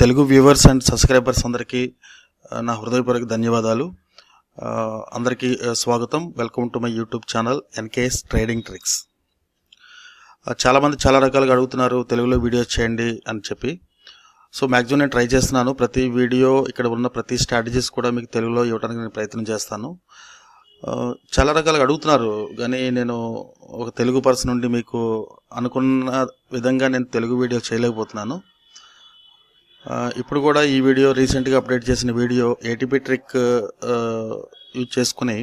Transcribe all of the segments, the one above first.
Telugu viewers and subscribers అందరికీ నా హృదయపూర్వక ధన్యవాదాలు. అందరికీ స్వాగతం. Welcome to my YouTube channel NKS trading tricks. చాలామంది చాలా రకాలుగా అడుగుతున్నారు తెలుగులో వీడియోస్ చేయండి అని చెప్పి. సో మ్యాక్సిమం నేను ట్రై చేస్తున్నాను. ప్రతి వీడియో ఇక్కడ ఉన్న ప్రతి స్ట్రాటజీస్ కూడా మీకు తెలుగులో ఇవ్వడానికి నేను ప్రయత్నం చేస్తాను. చాలా రకాలుగా అడుగుతున్నారు కానీ నేను ఒక తెలుగు పర్సన్ నుండి మీకు అనుకున్న విధంగా నేను తెలుగు వీడియో చేయలేకపోతున్నాను. ఇప్పుడు కూడా ఈ వీడియో రీసెంట్గా అప్డేట్ చేసిన వీడియో ఏటీపీ ట్రిక్ యూజ్ చేసుకుని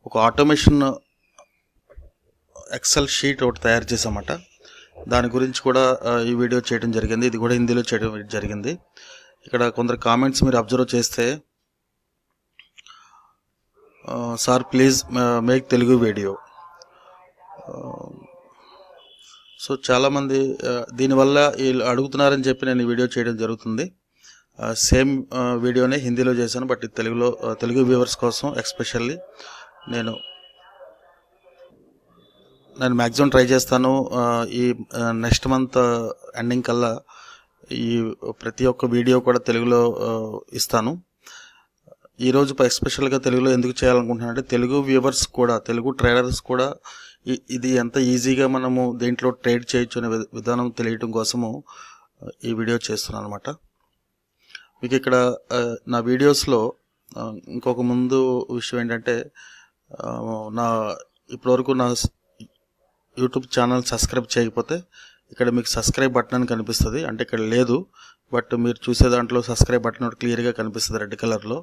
ఒక ఆటోమేషన్ ఎక్సెల్ షీట్ ఒకటి తయారు చేసామట. దాని గురించి కూడా ఈ వీడియో చేయడం జరిగింది. ఇది కూడా హిందీలో చేయడం జరిగింది. ఇక్కడ కొందరు కామెంట్స్ మీరు అబ్జర్వ్ చేస్తే, sir please make Telugu video. So చాలామంది దీనివల్ల వీళ్ళు అడుగుతున్నారని చెప్పి నేను ఈ వీడియో చేయడం జరుగుతుంది. సేమ్ వీడియోనే హిందీలో చేశాను, బట్ తెలుగులో తెలుగు వ్యూవర్స్ కోసం ఎస్పెషల్లీ నేను మ్యాక్సిమం ట్రై చేస్తాను. ఈ నెక్స్ట్ మంత్ ఎండింగ్ కల్లా ఈ ప్రతి ఒక్క వీడియో కూడా తెలుగులో ఇస్తాను. ఈరోజు ఎస్పెషల్గా తెలుగులో ఎందుకు చేయాలనుకుంటున్నానంటే తెలుగు వ్యూవర్స్ కూడా, తెలుగు ట్రేడర్స్ కూడా ఇది ఎంత ఈజీగా మనము దేంట్లో ట్రేడ్ చేయొచ్చు అనే విధానం తెలియటం కోసము ఈ వీడియో చేస్తున్నాను అనమాట. మీకు ఇక్కడ నా వీడియోస్లో ఇంకొక ముందు విషయం ఏంటంటే, ఇప్పటివరకు నా యూట్యూబ్ ఛానల్ సబ్స్క్రైబ్ చేయకపోతే ఇక్కడ మీకు సబ్స్క్రైబ్ బటన్ అని కనిపిస్తుంది. అంటే ఇక్కడ లేదు, బట్ మీరు చూసే దాంట్లో సబ్స్క్రైబ్ బటన్ ఒకటి క్లియర్గా కనిపిస్తుంది రెడ్ కలర్లో.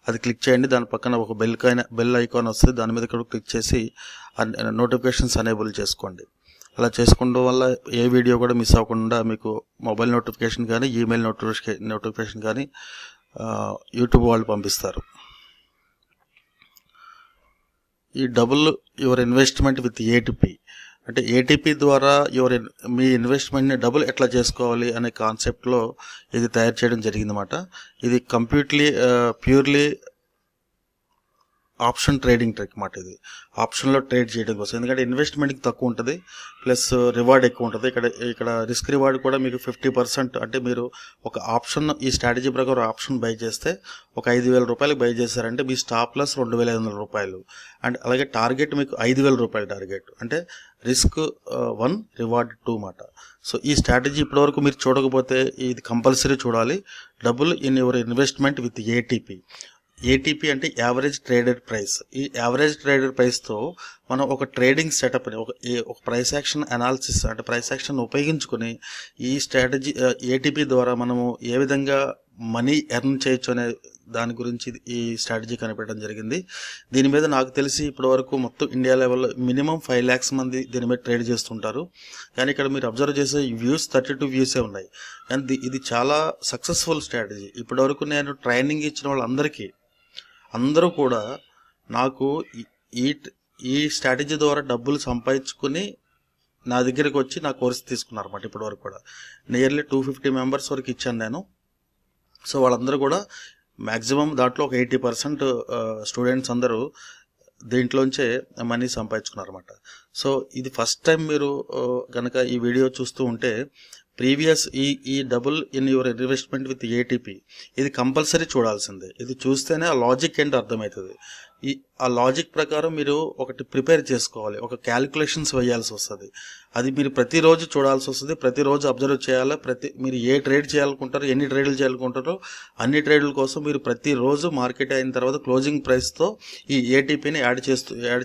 అది క్లిక్ చేయండి. దాని పక్కన ఒక బెల్ ఐకాన్ వస్తుంది. దాని మీద కూడా క్లిక్ చేసి నోటిఫికేషన్స్ అనేబుల్ చేసుకోండి. అలా చేసుకోవడం వల్ల ఏ వీడియో కూడా మిస్ అవ్వకుండా మీకు మొబైల్ నోటిఫికేషన్ కానీ ఈమెయిల్ నోటిఫికేషన్ కానీ యూట్యూబ్ వాళ్ళు పంపిస్తారు. ఈ double your investment with ATP అంటే ఏటీపీ ద్వారా మీ ఇన్వెస్ట్మెంట్ని డబుల్ ఎట్లా చేసుకోవాలి అనే కాన్సెప్ట్లో ఇది తయారు చేయడం జరిగిందన్నమాట. ఇది ప్యూర్లీ ఆప్షన్ ట్రేడింగ్ ట్రిక్ అన్నమాట. ఇది ఆప్షన్లో ట్రేడ్ చేయడం కోసం, ఎందుకంటే ఇన్వెస్ట్మెంట్కి తక్కువ ఉంటుంది, ప్లస్ రివార్డ్ ఎక్కువ ఉంటుంది. ఇక్కడ రిస్క్ రివార్డ్ కూడా మీకు 50%. అంటే మీరు ఒక ఆప్షన్, ఈ స్ట్రాటజీ ప్రకారం ఆప్షన్ బై చేస్తే ఒక 5,000 రూపాయలకు బై చేశారంటే మీ స్టాప్ లాస్ 2,500 రూపాయలు. అండ్ అలాగే టార్గెట్ మీకు 5,000 రూపాయలు టార్గెట్. అంటే రిస్క్ 1 రివార్డ్ 2 మాట. సో ఈ స్ట్రాటజీ ఇప్పటివరకు మీరు చూడకపోతే ఇది కంపల్సరీ చూడాలి. Double in your investment with ATP. ATP అంటే యావరేజ్ ట్రేడెడ్ ప్రైస్. ఈ యావరేజ్ ట్రేడెడ్ ప్రైస్తో మనం ఒక ట్రేడింగ్ సెటప్ని, ఒక ప్రైస్ యాక్షన్ అనాలిసిస్ అంటే ప్రైస్ యాక్షన్ ఉపయోగించుకొని ఈ స్ట్రాటజీ ఏటీపీ ద్వారా మనము ఏ విధంగా మనీ ఎర్న్ చేయొచ్చు అనే దాని గురించి ఈ స్ట్రాటజీ కనిపెట్టడం జరిగింది. దీని మీద నాకు తెలిసి ఇప్పటివరకు మొత్తం ఇండియా లెవెల్లో మినిమం 5 lakhs మంది దీని మీద ట్రేడ్ చేస్తుంటారు. కానీ ఇక్కడ మీరు అబ్జర్వ్ చేసే వ్యూస్ 32 వ్యూసే ఉన్నాయి. కానీ ఇది చాలా సక్సెస్ఫుల్ స్ట్రాటజీ. ఇప్పటివరకు నేను ట్రైనింగ్ ఇచ్చిన వాళ్ళందరికీ, అందరూ కూడా నాకు ఈ స్ట్రాటజీ ద్వారా డబ్బులు సంపాదించుకుని నా దగ్గరికి వచ్చి నా కోర్స్ తీసుకున్నారు అన్నమాట. ఇప్పటివరకు కూడా నియర్లీ 250 మెంబర్స్ వరకు ఇచ్చాను నేను. సో వాళ్ళందరూ కూడా మ్యాక్సిమం దాంట్లో ఒక 80% స్టూడెంట్స్ అందరూ దీంట్లోంచే మనీ సంపాదించుకున్నారన్నమాట. సో ఇది ఫస్ట్ టైం మీరు కనుక ఈ వీడియో చూస్తూ ఉంటే, ప్రీవియస్ ఈ double in your investment with ATP ఇది కంపల్సరీ చూడాల్సిందే. ఇది చూస్తేనే ఆ లాజిక్ ఏంటో అర్థమవుతుంది. ఆ లాజిక్ ప్రకారం మీరు ఒకటి ప్రిపేర్ చేసుకోవాలి, ఒక క్యాలిక్యులేషన్స్ వేయాల్సి వస్తుంది. అది మీరు ప్రతిరోజు చూడాల్సి వస్తుంది, ప్రతిరోజు అబ్జర్వ్ చేయాలి. మీరు ఏ ట్రేడ్ చేయాలనుకుంటారో, ఎన్ని ట్రేడ్లు చేయాలనుకుంటారో అన్ని ట్రేడ్ల కోసం మీరు ప్రతిరోజు మార్కెట్ అయిన తర్వాత క్లోజింగ్ ప్రైస్తో ఈ ఏటీపీని యాడ్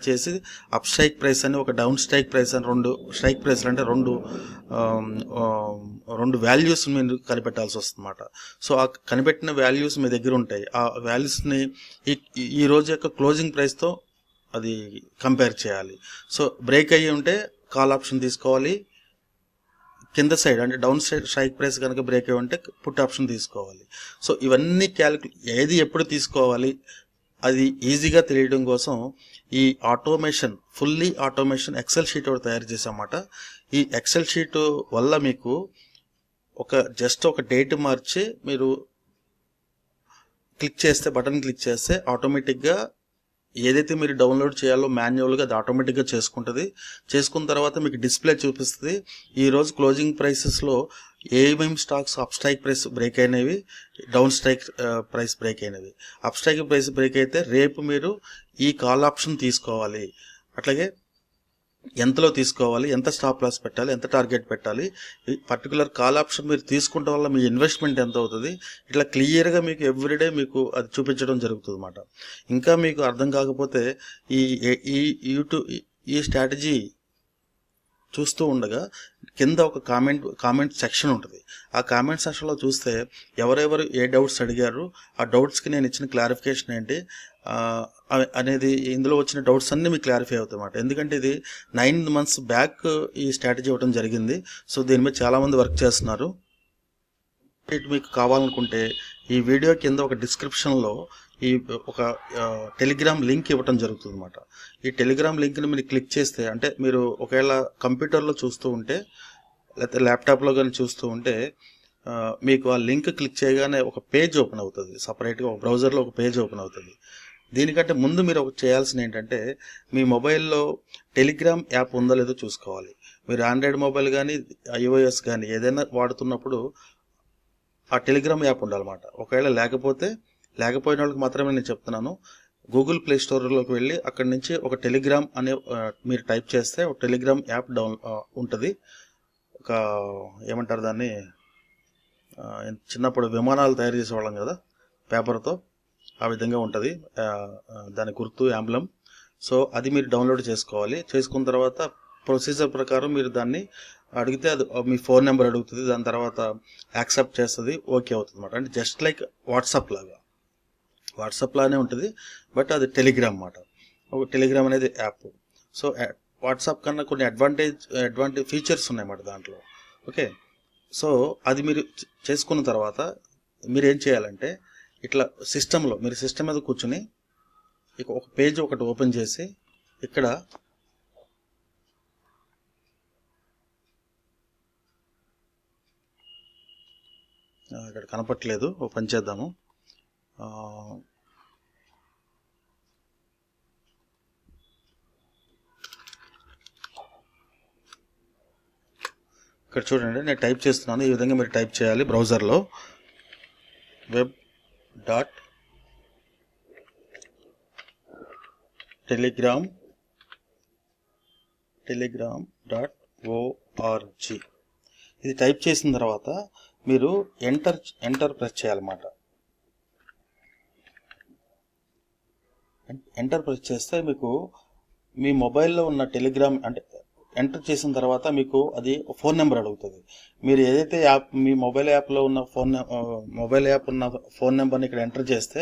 చేసి అప్ స్ట్రైక్ ప్రైస్ అని, ఒక డౌన్ స్ట్రైక్ ప్రైస్ అని, 2 స్ట్రైక్ ప్రైస్లు అంటే 2 వాల్యూస్ మీరు కనిపెట్టాల్సి వస్తుంది అన్నమాట. సో ఆ కనిపెట్టిన వాల్యూస్ మీ దగ్గర ఉంటాయి. ఆ వాల్యూస్ని ఈ రోజు యొక్క క్లోజింగ్ ప్రైస్తో అది కంపేర్ చేయాలి. సో బ్రేక్ అయ్యి ఉంటే కాల్ ఆప్షన్ తీసుకోవాలి. కింద సైడ్ అంటే డౌన్ సైడ్ స్ట్రైక్ ప్రైస్ కనుక బ్రేక్ అయ్యి ఉంటే పుట్ ఆప్షన్ తీసుకోవాలి. సో ఇవన్నీ ఏది ఎప్పుడు తీసుకోవాలి అది ఈజీగా తెలియడం కోసం ఈ ఫుల్లీ ఆటోమేషన్ ఎక్సెల్ షీట్ ఒకటి తయారు చేసామన్నమాట. ఈ ఎక్సెల్ షీట్ వల్ల మీకు జస్ట్ ఒక డేట్ మార్చి మీరు బటన్ క్లిక్ చేస్తే ఆటోమేటిక్గా ఏదైతే మీరు డౌన్లోడ్ చేయాలో మాన్యువల్గా అది ఆటోమేటిక్గా చేసుకుంటుంది. చేసుకున్న తర్వాత మీకు డిస్ప్లే చూపిస్తుంది. ఈరోజు క్లోజింగ్ ప్రైసెస్లో ఏమేమి stocks up strike price break అయినవి, డౌన్ స్ట్రైక్ ప్రైస్ బ్రేక్ అయినవి. అప్ స్ట్రైక్ ప్రైస్ బ్రేక్ అయితే రేపు మీరు ఈ కాల్ ఆప్షన్ తీసుకోవాలి. అట్లాగే ఎంతలో తీసుకోవాలి, ఎంత స్టాప్ లాస్ పెట్టాలి, ఎంత టార్గెట్ పెట్టాలి, ఈ పర్టికులర్ కాల్ ఆప్షన్ మీరు తీసుకుంటే వల్ల మీ ఇన్వెస్ట్మెంట్ ఎంత అవుతుంది, ఇట్లా క్లియర్గా మీకు ఎవ్రీడే మీకు అది చూపించడం జరుగుతుంది అన్నమాట. ఇంకా మీకు అర్థం కాకపోతే ఈ ఈ యూట్యూబ్ ఈ స్ట్రాటజీ చూస్తూ ఉండగా కింద ఒక కామెంట్ సెక్షన్ ఉంటుంది. ఆ కామెంట్ సెక్షన్లో చూస్తే ఎవరెవరు ఏ డౌట్స్ అడిగారు, ఆ డౌట్స్కి నేను ఇచ్చిన క్లారిఫికేషన్ ఏంటి అనేది, ఇందులో వచ్చిన డౌట్స్ అన్నీ మీకు క్లారిఫై అవుతాయి అన్నమాట. ఎందుకంటే ఇది 9 months బ్యాక్ ఈ స్ట్రాటజీ ఇవ్వడం జరిగింది. సో దీని మీద చాలామంది వర్క్ చేస్తున్నారు. మీకు కావాలనుకుంటే ఈ వీడియో కింద ఒక డిస్క్రిప్షన్లో ఈ ఒక టెలిగ్రామ్ లింక్ ఇవ్వటం జరుగుతుంది అన్నమాట. ఈ టెలిగ్రామ్ లింక్ని మీరు క్లిక్ చేస్తే, అంటే మీరు ఒకవేళ కంప్యూటర్లో చూస్తూ ఉంటే లేకపోతే ల్యాప్టాప్లో కానీ చూస్తూ ఉంటే మీకు ఆ లింక్ క్లిక్ చేయగానే ఒక పేజ్ ఓపెన్ అవుతుంది. సపరేట్గా ఒక బ్రౌజర్లో ఒక పేజ్ ఓపెన్ అవుతుంది. దీనికంటే ముందు మీరు చేయాల్సిన ఏంటంటే, మీ మొబైల్లో టెలిగ్రామ్ యాప్ ఉందో లేదో చూసుకోవాలి. మీరు ఆండ్రాయిడ్ మొబైల్ కానీ iOS కానీ ఏదైనా వాడుతున్నప్పుడు ఆ టెలిగ్రామ్ యాప్ ఉండాలన్నమాట. ఒకవేళ లేకపోయిన వాళ్ళకి మాత్రమే నేను చెప్తున్నాను. గూగుల్ ప్లే స్టోర్లోకి వెళ్ళి అక్కడి నుంచి ఒక టెలిగ్రామ్ అనే మీరు టైప్ చేస్తే ఒక టెలిగ్రామ్ యాప్ ఉంటుంది. ఒక ఏమంటారు దాన్ని, చిన్నప్పుడు విమానాలు తయారు చేసేవాళ్ళం కదా పేపర్తో, ఆ విధంగా ఉంటుంది దాని గుర్తు యాంబ్లం. సో అది మీరు డౌన్లోడ్ చేసుకోవాలి. చేసుకున్న తర్వాత ప్రొసీజర్ ప్రకారం మీరు దాన్ని అడిగితే అది మీ ఫోన్ నెంబర్ అడుగుతుంది. దాని తర్వాత యాక్సెప్ట్ చేస్తుంది, ఓకే అవుతుంది అన్నమాట. అంటే జస్ట్ లైక్ వాట్సాప్ లానే ఉంటుంది, బట్ అది టెలిగ్రామ్ అన్నమాట. ఒక టెలిగ్రామ్ అనేది యాప్. సో వాట్సాప్ కన్నా కొన్ని అడ్వాంటేజ్ ఫీచర్స్ ఉన్నాయన్నమాట దాంట్లో. ఓకే, సో అది మీరు చేసుకున్న తర్వాత మీరు ఏం చేయాలంటే, ఇట్లా సిస్టంలో మీరు సిస్టమ్ మీద కూర్చుని ఒక పేజ్ ఒకటి ఓపెన్ చేసి ఇక్కడ కనపట్లేదు, ఓపెన్ చేద్దాము. ఇక్కడ చూడండి, నేను టైప్ చేస్తున్నాను. ఈ విధంగా మీరు టైప్ చేయాలి బ్రౌజర్లో web.telegram.org. ఇది టైప్ చేసిన తర్వాత మీరు ఎంటర్ ప్రెస్ చేయాలన్నమాట. ఎంటర్ ప్రెస్ చేస్తే మీకు మీ మొబైల్లో ఉన్న టెలిగ్రామ్, అంటే ఎంటర్ చేసిన తర్వాత మీకు అది ఫోన్ నెంబర్ అడుగుతుంది. మీరు ఏదైతే యాప్ మీ మొబైల్ యాప్లో ఉన్న ఫోన్ నెంబర్ని ఇక్కడ ఎంటర్ చేస్తే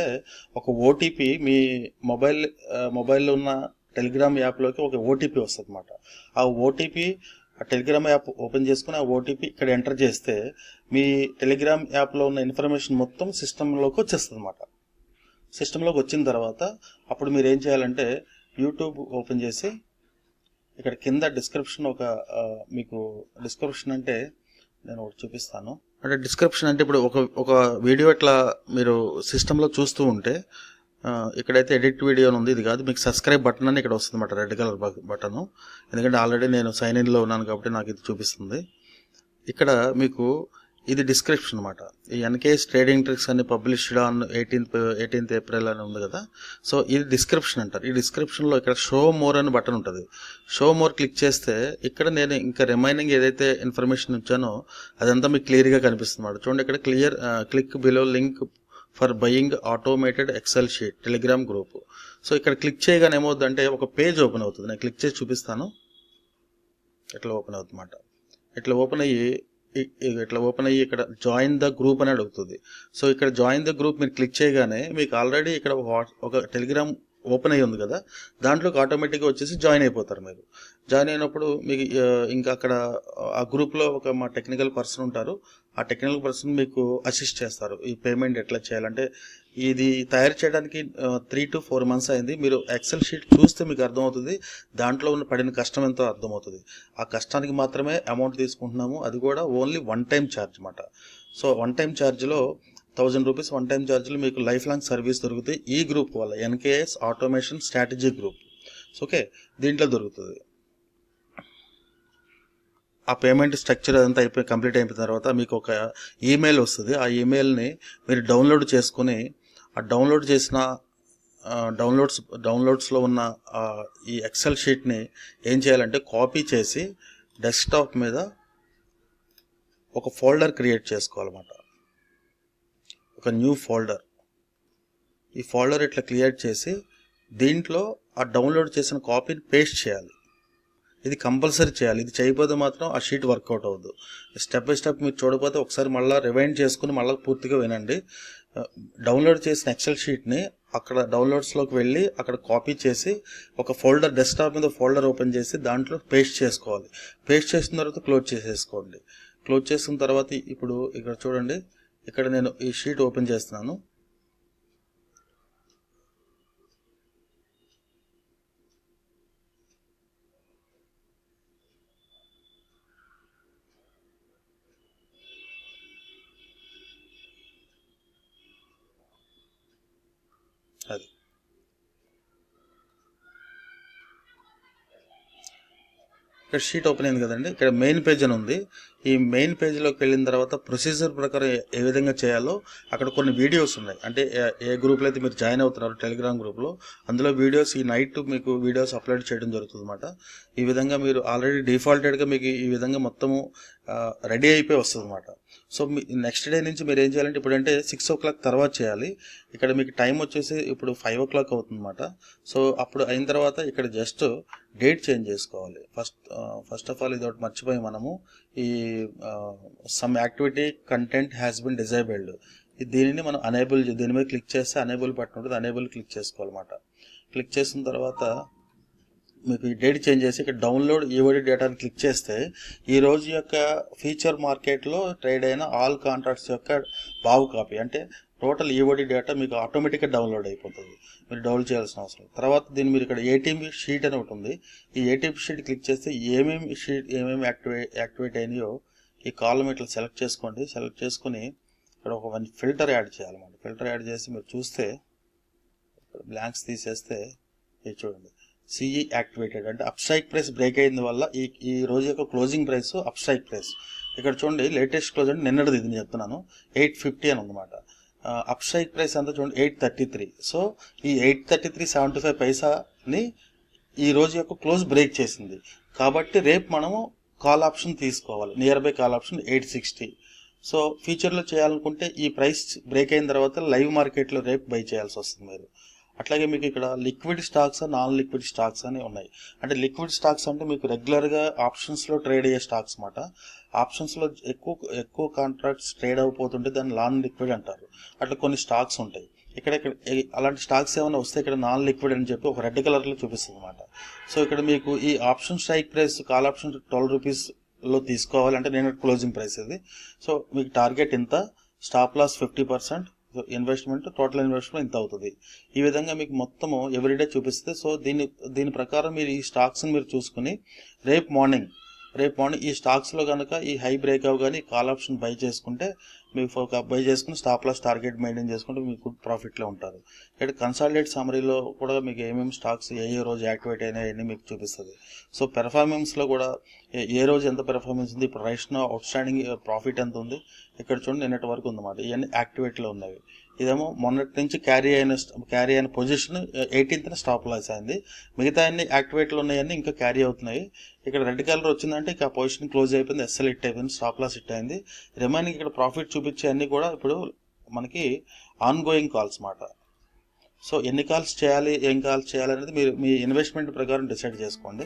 ఒక ఓటీపీ మీ మొబైల్లో ఉన్న టెలిగ్రామ్ యాప్లోకి ఒక ఓటీపీ వస్తుంది అన్నమాట. ఆ ఓటీపీ టెలిగ్రామ్ యాప్ ఓపెన్ చేసుకుని ఆ ఓటీపీ ఇక్కడ ఎంటర్ చేస్తే మీ టెలిగ్రామ్ యాప్లో ఉన్న ఇన్ఫర్మేషన్ మొత్తం సిస్టంలోకి వచ్చేస్తుంది అన్నమాట. సిస్టంలోకి వచ్చిన తర్వాత అప్పుడు మీరు ఏం చేయాలంటే, యూట్యూబ్ ఓపెన్ చేసి ఇక్కడ కింద డిస్క్రిప్షన్ మీకు డిస్క్రిప్షన్ అంటే నేను ఒకటి చూపిస్తాను. అంటే డిస్క్రిప్షన్ అంటే ఇప్పుడు ఒక వీడియో ఇట్లా మీరు సిస్టంలో చూస్తూ ఉంటే ఇక్కడైతే ఎడిట్ వీడియో ఉంది, ఇది కాదు, మీకు సబ్స్క్రైబ్ బటన్ అని ఇక్కడ వస్తుంది అన్నమాట, రెడ్ కలర్ బటను. ఎందుకంటే ఆల్రెడీ నేను సైన్ ఇన్లో ఉన్నాను కాబట్టి నాకు ఇది చూపిస్తుంది. ఇక్కడ మీకు ఇది డిస్క్రిప్షన్ అనమాట. ఈ ఎన్కేఎస్ ట్రేడింగ్ ట్రిక్స్ అని పబ్లిష్డ్ ఆన్ 18th April అని ఉంది కదా. సో ఇది డిస్క్రిప్షన్ అంటారు. ఈ డిస్క్రిప్షన్లో ఇక్కడ షో మోర్ అని బటన్ ఉంటుంది. షో మోర్ క్లిక్ చేస్తే ఇక్కడ నేను ఇంకా రిమైనింగ్ ఏదైతే ఇన్ఫర్మేషన్ ఇచ్చానో అదంతా మీకు క్లియర్గా కనిపిస్తుంది అన్నమాట. చూడండి, ఇక్కడ click below link for buying automated Excel sheet Telegram group. So ఇక్కడ క్లిక్ చేయగానే ఏమవుతుందంటే ఒక పేజ్ ఓపెన్ అవుతుంది. నేను క్లిక్ చేసి చూపిస్తాను. ఇట్లా ఓపెన్ అవుతుంది అన్నమాట. ఇట్లా ఓపెన్ అయ్యి ఇక్కడ జాయిన్ ద గ్రూప్ అని అడుగుతుంది. సో ఇక్కడ జాయిన్ ద గ్రూప్ మీరు క్లిక్ చేయగానే మీకు ఆల్రెడీ ఇక్కడ ఒక టెలిగ్రామ్ ఓపెన్ అయ్యి ఉంది కదా, దాంట్లోకి ఆటోమేటిక్గా వచ్చేసి జాయిన్ అయిపోతారు. మీరు జాయిన్ అయినప్పుడు మీకు ఇంకా అక్కడ ఆ గ్రూప్లో మా టెక్నికల్ పర్సన్ ఉంటారు. ఆ టెక్నికల్ పర్సన్ మీకు అసిస్ట్ చేస్తారు. ఈ పేమెంట్ ఎట్లా చేయాలంటే, ఇది తయారు చేయడానికి 3 to 4 months అయింది. మీరు ఎక్సెల్ షీట్ చూస్తే మీకు అర్థమవుతుంది, దాంట్లో ఉన్న పడిన కష్టం ఎంతో అర్థమవుతుంది. ఆ కష్టానికి మాత్రమే అమౌంట్ తీసుకుంటున్నాము, అది కూడా ఓన్లీ వన్ టైం ఛార్జ్ అన్నమాట. సో వన్ టైం ఛార్జ్లో 1000 రూపీస్ వన్ టైం ఛార్జ్లో మీకు లైఫ్ లాంగ్ సర్వీస్ దొరుకుతాయి. ఈ గ్రూప్ వల్ల NKS automation strategy group. Okay, దీంట్లో దొరుకుతుంది. ఆ పేమెంట్ స్ట్రక్చర్ అదంతా కంప్లీట్ అయిపోయిన తర్వాత మీకు ఒక ఈమెయిల్ వస్తుంది. ఆ ఈమెయిల్ని మీరు డౌన్లోడ్ చేసుకుని ఆ డౌన్లోడ్ చేసిన డౌన్లోడ్స్లో ఉన్న ఈ ఎక్సెల్ షీట్ని ఏం చేయాలంటే కాపీ చేసి డెస్క్టాప్ మీద ఒక ఫోల్డర్ క్రియేట్ చేసుకోవాలన్నమాట. ఒక న్యూ ఫోల్డర్. ఈ ఫోల్డర్ ఇట్లా క్రియేట్ చేసి దీంట్లో ఆ డౌన్లోడ్ చేసిన కాపీని పేస్ట్ చేయాలి. ఇది కంపల్సరీ చేయాలి. ఇది చేయకపోతే మాత్రం ఆ షీట్ వర్కౌట్ అవ్వదు. స్టెప్ బై స్టెప్ మీరు చూడకపోతే ఒకసారి మళ్ళీ రివైండ్ చేసుకుని మళ్ళీ పూర్తిగా వినండి. డౌన్లోడ్ చేసిన ఎక్సెల్ షీట్ని అక్కడ డౌన్లోడ్స్లోకి వెళ్ళి అక్కడ కాపీ చేసి ఒక ఫోల్డర్, డెస్క్టాప్ మీద ఫోల్డర్ ఓపెన్ చేసి దాంట్లో పేస్ట్ చేసుకోవాలి. పేస్ట్ చేసిన తర్వాత క్లోజ్ చేసేసుకోండి. క్లోజ్ చేసిన తర్వాత ఇప్పుడు ఇక్కడ చూడండి, ఇక్కడ నేను ఈ షీట్ ఓపెన్ చేస్తున్నాను. అది ఇక్కడ షీట్ ఓపెన్ అయింది కదండి. ఇక్కడ మెయిన్ పేజ్ అని ఉంది. ఈ మెయిన్ పేజ్లోకి వెళ్ళిన తర్వాత ప్రొసీజర్ ప్రకారం ఏ విధంగా చేయాలో అక్కడ కొన్ని వీడియోస్ ఉన్నాయి. అంటే ఏ గ్రూప్లో అయితే మీరు జాయిన్ అవుతున్నారు, టెలిగ్రామ్ గ్రూప్లో, అందులో వీడియోస్ ఈ నైట్ మీకు వీడియోస్ అప్లోడ్ చేయడం జరుగుతుంది అన్నమాట. ఈ విధంగా మీరు ఆల్రెడీ డిఫాల్టెడ్గా మీకు ఈ విధంగా మొత్తము రెడీ అయిపోయి వస్తుంది అన్నమాట. సో మీ నెక్స్ట్ డే నుంచి మీరు ఏం చేయాలంటే, ఇప్పుడంటే 6 o'clock తర్వాత చేయాలి. ఇక్కడ మీకు టైం వచ్చేసి ఇప్పుడు 5 o'clock అవుతుంది అన్నమాట. సో అప్పుడు అయిన తర్వాత ఇక్కడ జస్ట్ డేట్ చేంజ్ చేసుకోవాలి. ఫస్ట్ ఆఫ్ ఆల్ ఇది ఒకటి మర్చిపోయి మనము ఈ some activity content has been disabled, దీనిని మనం అనేబుల్, దీని మీద క్లిక్ చేస్తే అనేబుల్ బటన్ ఉంటుంది, అనేబుల్ క్లిక్ చేసుకోవాలన్నమాట. క్లిక్ చేసిన తర్వాత మీకు ఈ డేట్ చేంజ్ చేసి ఇక్కడ డౌన్లోడ్ ఈఓడి డేటాని క్లిక్ చేస్తే ఈ రోజు యొక్క ఫ్యూచర్ మార్కెట్లో ట్రేడ్ అయిన ఆల్ కాంట్రాక్ట్స్ యొక్క బావు కాపీ, అంటే టోటల్ ఈఓడి డేటా మీకు ఆటోమేటిక్గా డౌన్లోడ్ అయిపోతుంది. మీరు డౌన్లోడ్ చేయాల్సిన అవసరం. తర్వాత దీన్ని మీరు ఇక్కడ ఏటీఎం షీట్ అని ఒకటి ఉంది. ఈ ఏటీఎం షీట్ క్లిక్ చేస్తే ఏమేమి యాక్టివేట్ అయినాయో ఈ కాలం ఇట్లా సెలెక్ట్ చేసుకోండి. సెలెక్ట్ చేసుకుని ఇక్కడ ఒక ఫిల్టర్ యాడ్ చేయాలన్నమాట. ఫిల్టర్ యాడ్ చేసి మీరు చూస్తే బ్లాంక్స్ తీసేస్తే ఇది చూడండి, సిఈ యాక్టివేటెడ్ అంటే అప్ స్ట్రైక్ ప్రైస్ బ్రేక్ అయిన వల్ల ఈ రోజు యొక్క closing price up strike price. ఇక్కడ చూడండి లేటెస్ట్ క్లోజ్ అంటే నిన్నటిది, ఇది నేను చెప్తున్నాను, 850 అని ఉందన్నమాట. అప్ స్ట్రైక్ ప్రైస్ అంతా చూడండి 833. సో ఈ 833.75 పైసాని ఈ రోజు యొక్క క్లోజ్ బ్రేక్ చేసింది. కాబట్టి రేపు మనము కాల్ ఆప్షన్ తీసుకోవాలి, near by call option 860. So ఫ్యూచర్లో చేయాలనుకుంటే ఈ ప్రైస్ బ్రేక్ అయిన తర్వాత లైవ్ మార్కెట్లో రేపు బై చేయాల్సి వస్తుంది మీరు. అట్లాగే మీకు ఇక్కడ liquid stocks, non liquid stocks అని ఉన్నాయి. అంటే లిక్విడ్ స్టాక్స్ అంటే మీకు రెగ్యులర్గా ఆప్షన్స్లో ట్రేడ్ అయ్యే స్టాక్స్ అన్నమాట. ఆప్షన్స్లో ఎక్కువ కాంట్రాక్ట్స్ ట్రేడ్ అయిపోతుంటే దాన్ని నాన్ లిక్విడ్ అంటారు. అట్లా కొన్ని స్టాక్స్ ఉంటాయి. ఇక్కడ అలాంటి స్టాక్స్ ఏమైనా వస్తే ఇక్కడ నాన్ లిక్విడ్ అని చెప్పి ఒక రెడ్ కలర్లో చూపిస్తుంది అన్నమాట. సో ఇక్కడ మీకు ఈ option strike price call option 12 రూపీస్లో తీసుకోవాలి, అంటే నేను క్లోజింగ్ ప్రైస్ ఇది. సో మీకు టార్గెట్ ఇంత, stop loss 50%, investment, total investment ఇంత అవుతుంది. ఈ విధంగా మీకు మొత్తము ఎవ్రీడే చూపిస్తుంది. సో దీని ప్రకారం మీరు ఈ స్టాక్స్ని మీరు చూసుకుని రేపు మార్నింగ్ ఈ స్టాక్స్లో కనుక ఈ హై బ్రేక్ అవ్వ కానీ కాల్ ఆప్షన్ బై చేసుకుంటే మీకు బై చేసుకుని స్టాప్ లాస్ టార్గెట్ మెయింటైన్ చేసుకుంటే మీకు ప్రాఫిట్లో ఉంటారు. ఇక్కడ కన్సాలిడేట్ సమరీలో కూడా మీకు ఏమేమి స్టాక్స్ ఏ రోజు యాక్టివేట్ అయినాయని మీకు చూపిస్తుంది. సో పెర్ఫార్మెన్స్లో కూడా ఏ రోజు ఎంత పెర్ఫార్మెన్స్ ఉంది, ఇప్పుడు right now out standing profit ఎంత ఉంది, ఇక్కడ చూడండి నిన్నటి వరకు ఉందన్నమాట. ఇవన్నీ యాక్టివేట్లో ఉన్నవి. ఇదేమో మొన్నటి నుంచి క్యారీ అయిన పొజిషన్ 18th స్టాప్ లాస్ అయింది. మిగతా అన్ని యాక్టివేట్లో ఉన్నాయన్నీ ఇంకా క్యారీ అవుతున్నాయి. ఇక్కడ రెడ్ కలర్ వచ్చిందంటే ఇక ఆ పొజిషన్ క్లోజ్ అయిపోయింది, ఎస్ఎల్ హిట్ అయిపోయింది, స్టాప్ లాస్ హిట్ అయింది. రిమైనింగ్ ఇక్కడ ప్రాఫిట్ చూపించే అన్ని కూడా ఇప్పుడు మనకి ఆన్ గోయింగ్ కాల్స్ మాట. సో ఎన్ని కాల్స్ చేయాలి, ఏం కాల్స్ చేయాలి అనేది మీరు మీ ఇన్వెస్ట్మెంట్ ప్రకారం డిసైడ్ చేసుకోండి.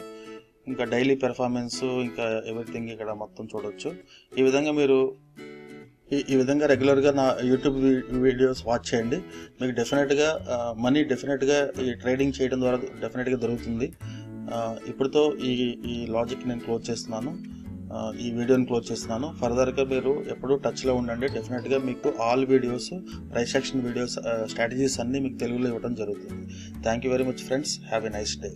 ఇంకా డైలీ పెర్ఫార్మెన్స్, ఇంకా ఎవ్రీథింగ్ ఇక్కడ మొత్తం చూడొచ్చు. ఈ విధంగా రెగ్యులర్గా నా యూట్యూబ్ వీడియోస్ వాచ్ చేయండి. మీకు డెఫినెట్గా మనీ డెఫినెట్గా ఈ ట్రేడింగ్ చేయడం ద్వారా డెఫినెట్గా దొరుకుతుంది. ఇప్పుడుతో ఈ లాజిక్ నేను క్లోజ్ చేస్తున్నాను, ఈ వీడియోని క్లోజ్ చేస్తున్నాను. ఫర్దర్గా మీరు ఎప్పుడూ టచ్లో ఉండండి. డెఫినెట్గా మీకు all videos, price action videos, strategies అన్నీ మీకు తెలుగులో ఇవ్వడం జరుగుతుంది. Thank you very much friends. Have a nice day.